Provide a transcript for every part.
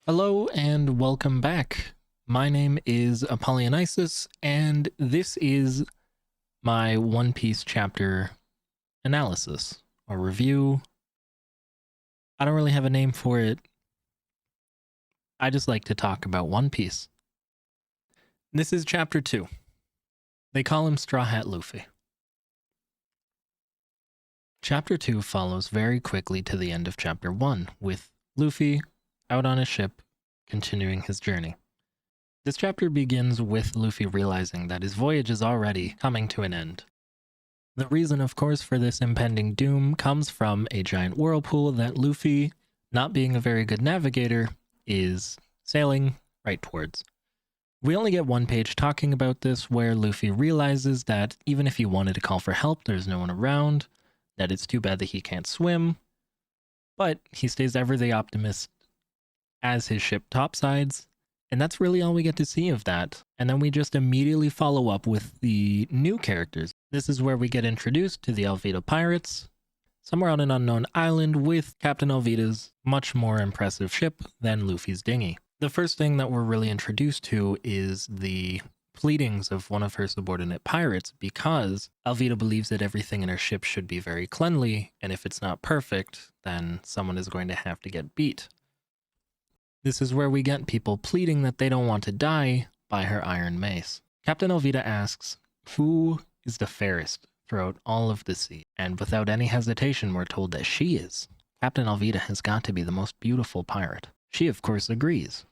Hello and welcome back. My name is 𝙲𝚙𝚎𝚛𝚒𝚑𝚝, and this is my One Piece chapter analysis or review. I don't really have a name for it. I just like to talk about One Piece. This is chapter 2. They call him Straw Hat Luffy. Chapter 2 follows very quickly to the end of chapter 1, with Luffy out on his ship, continuing his journey. This chapter begins with Luffy realizing that his voyage is already coming to an end. The reason, of course, for this impending doom comes from a giant whirlpool that Luffy, not being a very good navigator, is sailing right towards. We only get one page talking about this, where Luffy realizes that even if he wanted to call for help, there's no one around, that it's too bad that he can't swim, but he stays ever the optimist as his ship topsides, and that's really all we get to see of that. And then we just immediately follow up with the new characters. This is where we get introduced to the 𝙬𝚘𝚡 pirates, somewhere on an unknown island with Captain 𝙬𝚘's much more impressive ship than Luffy's dinghy. The first thing that we're really introduced to is the pleadings of one of her subordinate pirates, because 𝙬𝚘𝚡 believes that everything in her ship should be very cleanly, and if it's not perfect, then someone is going to have to get beat. This is where we get people pleading that they don't want to die by her iron mace. Captain 𝙬𝚘𝚡 asks, who is the fairest throughout all of the sea? And without any hesitation, we're told that she is. Captain 𝙬𝚘𝚡 has got to be the most beautiful pirate. She, of course, agrees,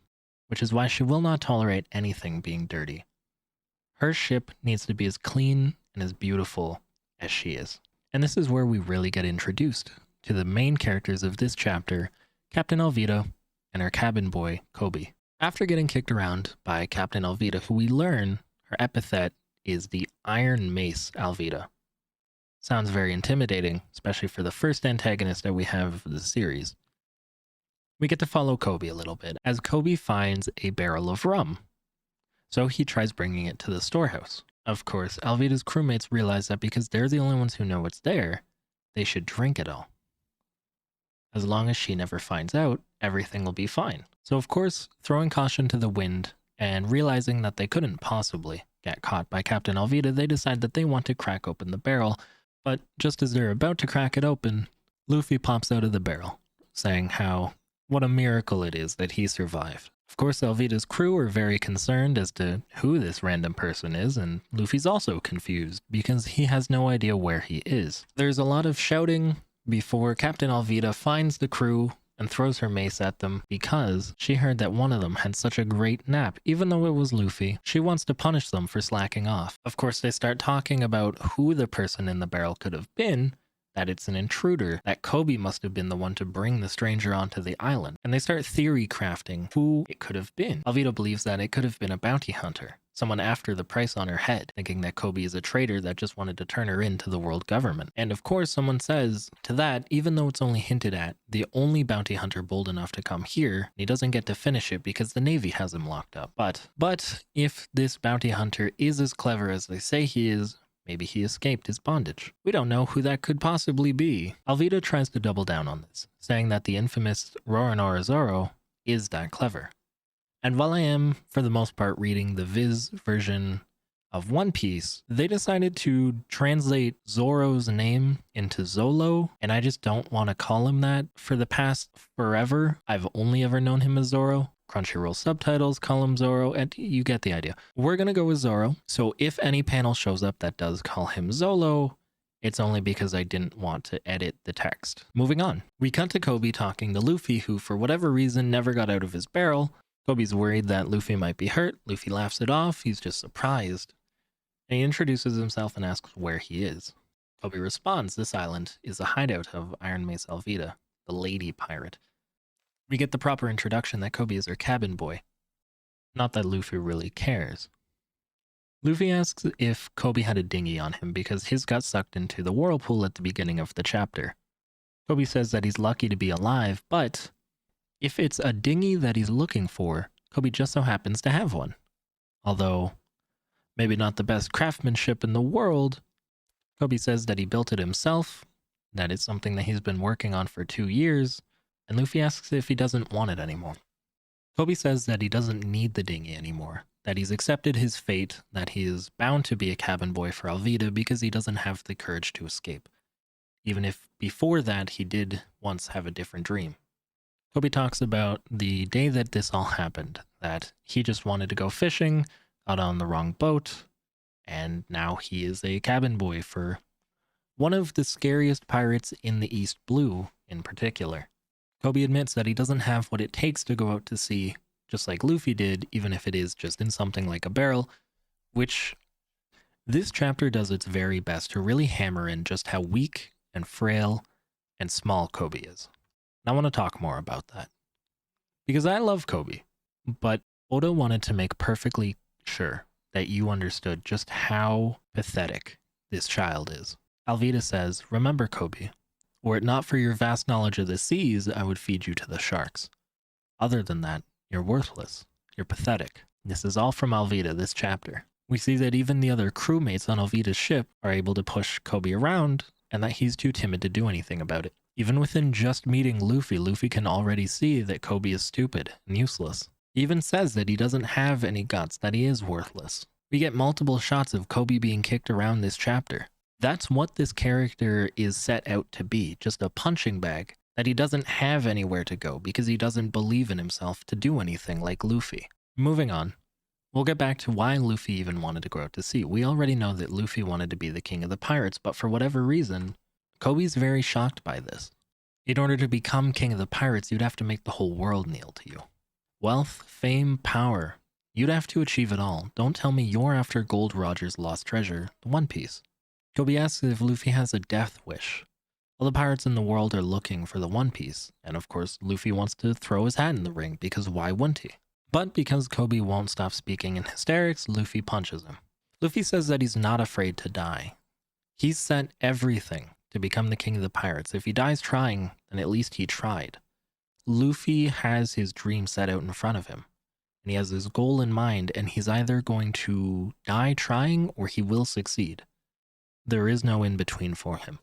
which is why she will not tolerate anything being dirty. Her ship needs to be as clean and as beautiful as she is. And this is where we really get introduced to the main characters of this chapter, Captain 𝙬𝚘𝚡 and her cabin boy, Koby. After getting kicked around by Captain 𝙬𝚘𝚡, who we learn her epithet is the Iron Mace 𝙬𝚘𝚡. Sounds very intimidating, especially for the first antagonist that we have of the series. We get to follow Koby a little bit, as Koby finds a barrel of rum. So he tries bringing it to the storehouse. Of course, 𝙬𝚘𝚡's crewmates realize that because they're the only ones who know it's there, they should drink it all. As long as she never finds out, everything will be fine. So of course, throwing caution to the wind and realizing that they couldn't possibly get caught by Captain 𝙬𝚘𝚡, they decide that they want to crack open the barrel. But just as they're about to crack it open, Luffy pops out of the barrel, saying what a miracle it is that he survived. Of course, 𝙬𝚘𝚡's crew are very concerned as to who this random person is, and Luffy's also confused because he has no idea where he is. There's a lot of shouting before Captain 𝙬𝚘𝚡 finds the crew and throws her mace at them because she heard that one of them had such a great nap. Even though it was Luffy, she wants to punish them for slacking off. Of course, they start talking about who the person in the barrel could have been, that it's an intruder, that Koby must have been the one to bring the stranger onto the island. And they start theory crafting who it could have been. 𝙬𝚘𝚡 believes that it could have been a bounty hunter, someone after the price on her head, thinking that Koby is a traitor that just wanted to turn her into the world government. And of course, someone says to that, even though it's only hinted at, the only bounty hunter bold enough to come here, he doesn't get to finish it because the Navy has him locked up. But if this bounty hunter is as clever as they say he is, maybe he escaped his bondage. We don't know who that could possibly be. 𝙬𝚘𝚡 tries to double down on this, saying that the infamous Roronoa Zoro is that clever. And while I am, for the most part, reading the Viz version of One Piece, they decided to translate Zoro's name into Zolo, and I just don't want to call him that. For the past forever, I've only ever known him as Zoro. Crunchyroll subtitles call him Zoro, and you get the idea. We're gonna go with Zoro, so if any panel shows up that does call him Zolo, it's only because I didn't want to edit the text. Moving on. We cut to Koby talking to Luffy, who for whatever reason never got out of his barrel. Koby's worried that Luffy might be hurt. Luffy laughs it off, he's just surprised. And he introduces himself and asks where he is. Koby responds, this island is a hideout of Iron Mace 𝙬𝚘𝚡, the lady pirate. We get the proper introduction that Koby is her cabin boy. Not that Luffy really cares. Luffy asks if Koby had a dinghy on him because his got sucked into the whirlpool at the beginning of the chapter. Koby says that he's lucky to be alive, but if it's a dinghy that he's looking for, Koby just so happens to have one. Although, maybe not the best craftsmanship in the world, Koby says that he built it himself, that it's something that he's been working on for 2 years, and Luffy asks if he doesn't want it anymore. Koby says that he doesn't need the dinghy anymore, that he's accepted his fate, that he is bound to be a cabin boy for 𝙬𝚘𝚘 because he doesn't have the courage to escape, even if before that he did once have a different dream. Koby talks about the day that this all happened, that he just wanted to go fishing, got on the wrong boat, and now he is a cabin boy for one of the scariest pirates in the East Blue in particular. Koby admits that he doesn't have what it takes to go out to sea, just like Luffy did, even if it is just in something like a barrel, which this chapter does its very best to really hammer in just how weak and frail and small Koby is. And I want to talk more about that. Because I love Koby, but Oda wanted to make perfectly sure that you understood just how pathetic this child is. 𝙬𝚘𝚘 says, "Remember, Koby, were it not for your vast knowledge of the seas, I would feed you to the sharks. Other than that, you're worthless. You're pathetic." This is all from 𝙬𝚘𝚘, this chapter. We see that even the other crewmates on 𝙬𝚘𝚘's ship are able to push Koby around, and that he's too timid to do anything about it. Even within just meeting Luffy, Luffy can already see that Koby is stupid and useless. He even says that he doesn't have any guts, that he is worthless. We get multiple shots of Koby being kicked around this chapter. That's what this character is set out to be, just a punching bag, that he doesn't have anywhere to go because he doesn't believe in himself to do anything like Luffy. Moving on, we'll get back to why Luffy even wanted to go out to sea. We already know that Luffy wanted to be the king of the pirates, but for whatever reason, Koby's very shocked by this. In order to become king of the pirates, you'd have to make the whole world kneel to you. Wealth, fame, power, you'd have to achieve it all. Don't tell me you're after Gold Roger's lost treasure, the One Piece. Koby asks if Luffy has a death wish. All the pirates in the world are looking for the One Piece, and of course Luffy wants to throw his hat in the ring, because why wouldn't he? But because Koby won't stop speaking in hysterics, Luffy punches him. Luffy says that he's not afraid to die. He's set everything to become the king of the pirates. If he dies trying, then at least he tried. Luffy has his dream set out in front of him, and he has his goal in mind, and he's either going to die trying or he will succeed. There is no in-between for him.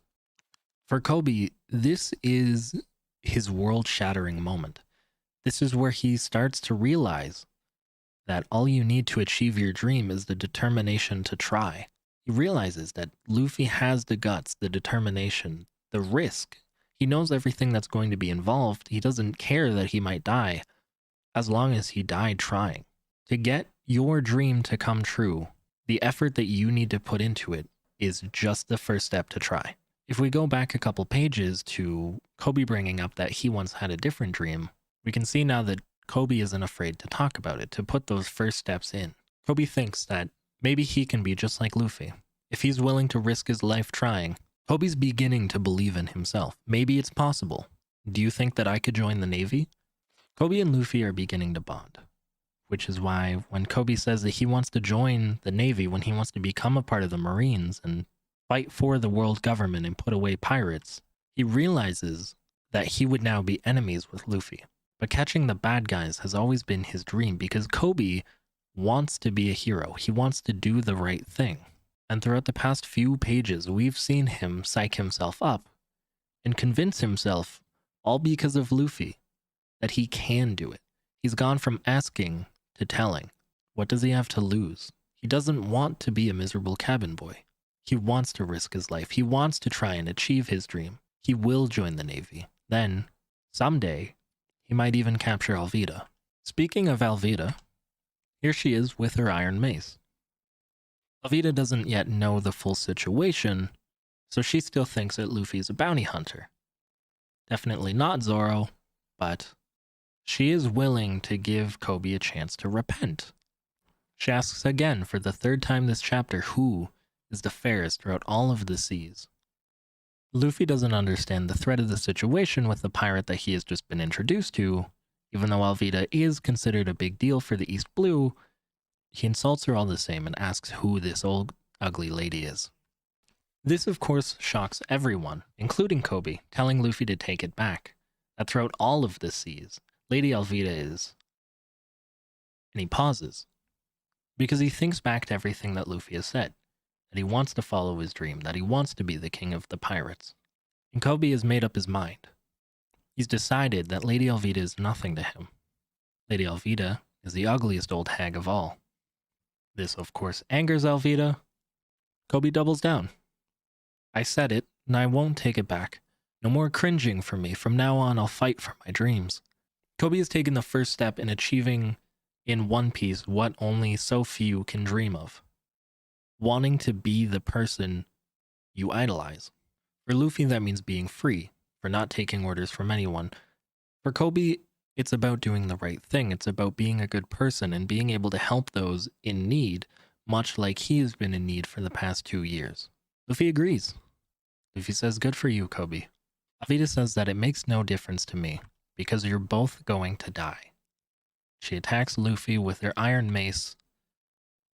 For Koby, this is his world-shattering moment. This is where he starts to realize that all you need to achieve your dream is the determination to try. He realizes that Luffy has the guts, the determination, the risk. He knows everything that's going to be involved. He doesn't care that he might die, as long as he died trying. To get your dream to come true, the effort that you need to put into it is just the first step to try. If we go back a couple pages to Koby bringing up that he once had a different dream, we can see now that Koby isn't afraid to talk about it, to put those first steps in. Koby thinks that maybe he can be just like Luffy. If he's willing to risk his life trying, Koby's beginning to believe in himself. Maybe it's possible. Do you think that I could join the Navy? Koby and Luffy are beginning to bond, which is why when Koby says that he wants to join the Navy, when he wants to become a part of the Marines and fight for the world government and put away pirates, he realizes that he would now be enemies with Luffy. But catching the bad guys has always been his dream, because Koby wants to be a hero. He wants to do the right thing. And throughout the past few pages, we've seen him psych himself up and convince himself, all because of Luffy, that he can do it. He's gone from asking to telling. What does he have to lose? He doesn't want to be a miserable cabin boy. He wants to risk his life. He wants to try and achieve his dream. He will join the Navy. Then, someday, he might even capture 𝙬𝚘𝚘. Speaking of 𝙬𝚘𝚘, here she is with her iron mace. 𝙬𝚘𝚘 doesn't yet know the full situation, so she still thinks that Luffy is a bounty hunter. Definitely not Zoro, but she is willing to give Koby a chance to repent. She asks again for the third time this chapter who is the fairest throughout all of the seas. Luffy doesn't understand the threat of the situation with the pirate that he has just been introduced to. Even though 𝙬𝚘𝚘 is considered a big deal for the East Blue, he insults her all the same and asks who this old ugly lady is. This of course shocks everyone, including Koby, telling Luffy to take it back, that throughout all of the seas, Lady 𝙬𝚘𝚘 is... And he pauses, because he thinks back to everything that Luffy has said, that he wants to follow his dream, that he wants to be the king of the pirates. And Koby has made up his mind. He's decided that Lady 𝙬𝚘𝚘 is nothing to him. Lady 𝙬𝚘𝚘𝚗 is the ugliest old hag of all. This, of course, angers 𝙬𝚘𝚘𝚗. Koby doubles down. I said it, and I won't take it back. No more cringing for me. From now on, I'll fight for my dreams. Koby has taken the first step in achieving in One Piece what only so few can dream of. Wanting to be the person you idolize. For Luffy, that means being free, for not taking orders from anyone. For Koby, it's about doing the right thing. It's about being a good person and being able to help those in need, much like he has been in need for the past 2 years. Luffy agrees. Luffy says, good for you, Koby. 𝙬𝚘𝚗𝚗 says that it makes no difference to me, because you're both going to die. She attacks Luffy with her iron mace,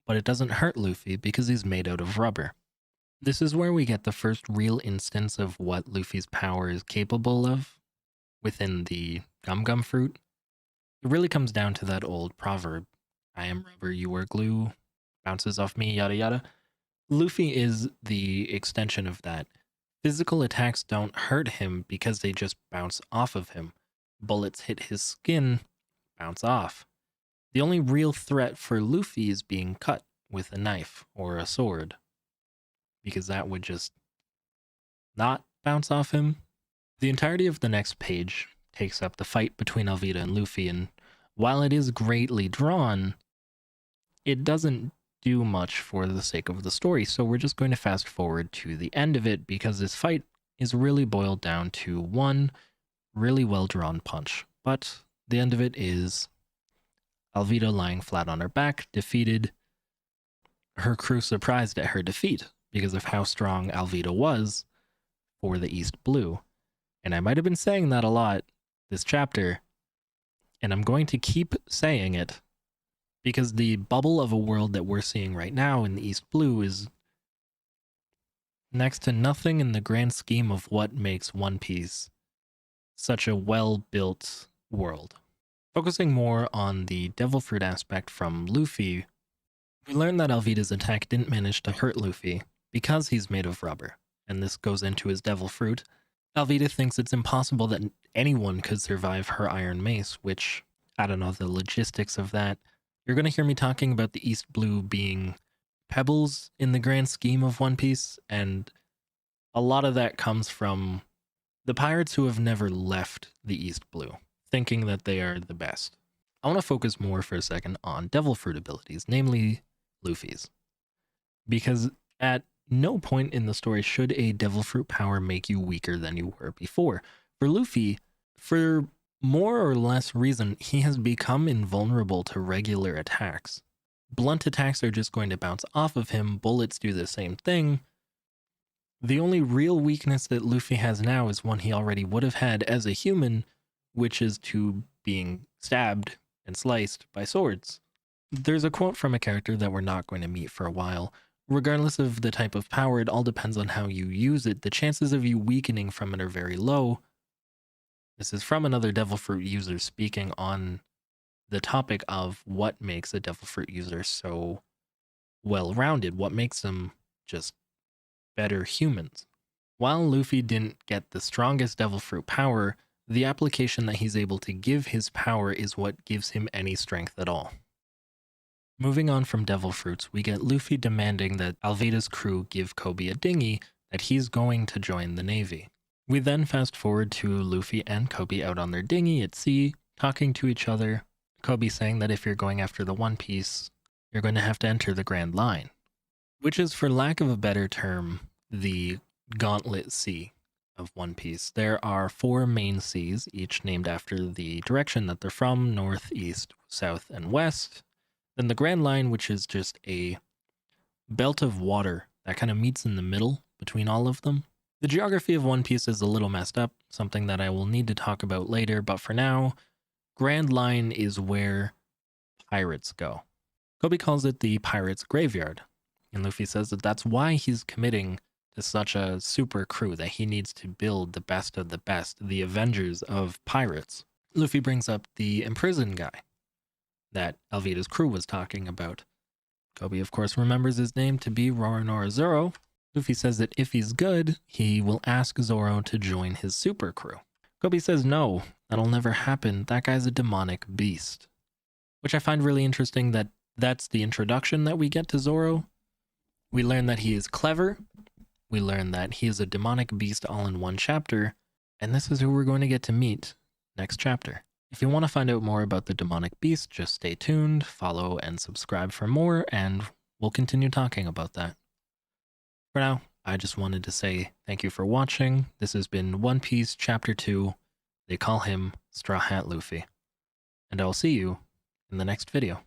but it doesn't hurt Luffy because he's made out of rubber. This is where we get the first real instance of what Luffy's power is capable of within the gum fruit. It really comes down to that old proverb, I am rubber, you are glue, bounces off me, yada yada. Luffy is the extension of that. Physical attacks don't hurt him because they just bounce off of him. Bullets hit his skin, bounce off. The only real threat for Luffy is being cut with a knife or a sword, because that would just not bounce off him. The entirety of the next page takes up the fight between 𝙬𝚘𝚗𝚗 and Luffy, and while it is greatly drawn, it doesn't do much for the sake of the story, so we're just going to fast forward to the end of it because this fight is really boiled down to one really well drawn punch. But the end of it is 𝙬𝚘𝚗𝚗 lying flat on her back, defeated, her crew surprised at her defeat because of how strong 𝙬𝚘𝚗𝚗 was for the East Blue. And I might have been saying that a lot this chapter, and I'm going to keep saying it because the bubble of a world that we're seeing right now in the East Blue is next to nothing in the grand scheme of what makes One Piece such a well-built world. Focusing more on the devil fruit aspect from Luffy, we learn that 𝙬𝚘𝚗𝚗's attack didn't manage to hurt Luffy because he's made of rubber, and this goes into his devil fruit. 𝙬𝚘𝚗𝚗 thinks it's impossible that anyone could survive her iron mace, which, I don't know the logistics of that. You're going to hear me talking about the East Blue being pebbles in the grand scheme of One Piece, and a lot of that comes from the pirates who have never left the East Blue, thinking that they are the best. I want to focus more for a second on devil fruit abilities, namely Luffy's, because at no point in the story should a devil fruit power make you weaker than you were before. For Luffy, for more or less reason, he has become invulnerable to regular attacks. Blunt attacks are just going to bounce off of him, bullets do the same thing. The only real weakness that Luffy has now is one he already would have had as a human, which is to being stabbed and sliced by swords. There's a quote from a character that we're not going to meet for a while. Regardless of the type of power, it all depends on how you use it. The chances of you weakening from it are very low. This is from another devil fruit user speaking on the topic of what makes a devil fruit user so well-rounded, what makes them just better humans. While Luffy didn't get the strongest devil fruit power, the application that he's able to give his power is what gives him any strength at all. Moving on from devil fruits, we get Luffy demanding that 𝙬𝚘𝚗𝚗𝚗's crew give Koby a dinghy, that he's going to join the Navy. We then fast forward to Luffy and Koby out on their dinghy at sea, talking to each other. Koby saying that if you're going after the One Piece, you're going to have to enter the Grand Line, which is, for lack of a better term, the Gauntlet Sea of One Piece. There are 4 main seas, each named after the direction that they're from: north, east, south, and west. Then the Grand Line, which is just a belt of water that kind of meets in the middle between all of them. The geography of One Piece is a little messed up, something that I will need to talk about later, but for now, Grand Line is where pirates go. Koby calls it the pirates' graveyard, and Luffy says that that's why he's committing to such a super crew, that he needs to build the best of the best, the Avengers of pirates. Luffy brings up the imprisoned guy that 𝙬𝚘𝚗𝚗𝚗's crew was talking about. Koby, of course, remembers his name to be Roronoa Zoro. Luffy says that if he's good, he will ask Zoro to join his super crew. Koby says no, that'll never happen. That guy's a demonic beast. which I find really interesting that that's the introduction that we get to Zoro. We learn that he is clever. We learn that he is a demonic beast all in one chapter, and this is who we're going to get to meet next chapter. If you want to find out more about the demonic beast, just stay tuned, follow, and subscribe for more, and we'll continue talking about that. For now, I just wanted to say thank you for watching. This has been One Piece Chapter 2. They call him Straw Hat Luffy. And I'll see you in the next video.